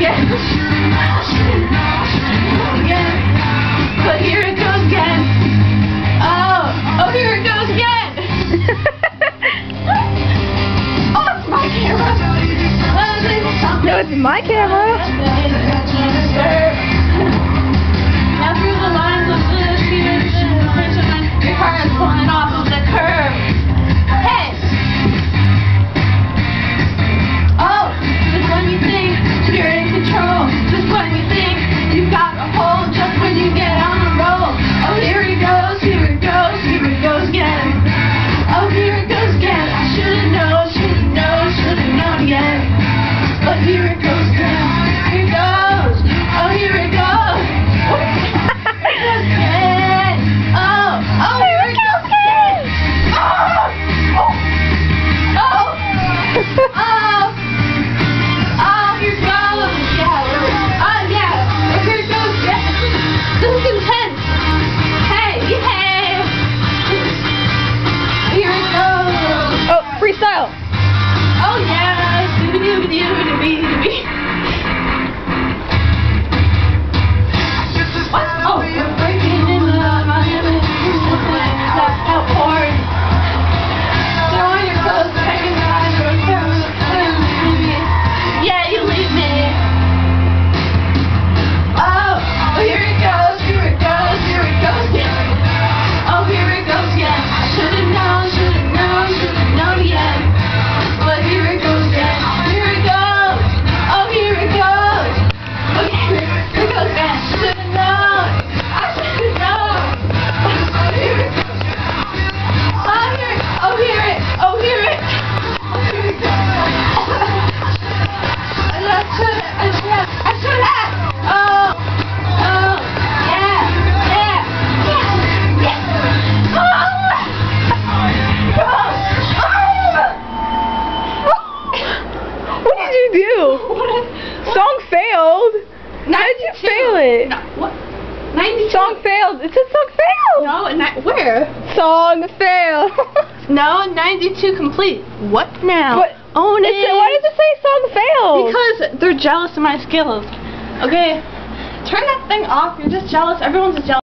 again. But here it goes again. Oh, here it goes again. Oh, it's my camera. No, it's my camera. Now through the lines of the your car is pulling off of the curb. Hey! Oh, just when you think you're in control, just when you think you've got a hold, just when you get on a roll. Oh, here it goes, here it goes, here it goes again. Oh, here it goes again. I should've known, should've known again. But here it goes again. Here it goes. Oh, here it goes. Again. Oh, here it goes again. Oh, here it goes. Yeah. Oh, yeah. Here it goes again. This is intense. Hey. Here it goes. Oh, freestyle. Oh, yeah. Doobie-doobie-doobie-doobie-doobie. What? Oh, we're breaking in the Miami. That's outpouring. Throw on your clothes, second guys, or yeah, you leave me. Oh, here it goes, here it goes, here it goes again. Oh, here it goes again. I should've known again. But here it goes again. Here it goes. Oh, here it goes. Okay, here it goes again. Should've known. I should've known. Here it goes. Oh, hear it. Oh, hear it. Oh, here it goes. I should have. Oh, yeah. What did you do? Song failed. How did you fail it? No, what? 92. Song failed. It said song failed. No, where? Song failed. No, 92 complete. What now? What? Own it. Why does it say song failed? Because they're jealous of my skills. Okay, turn that thing off. You're just jealous. Everyone's jealous.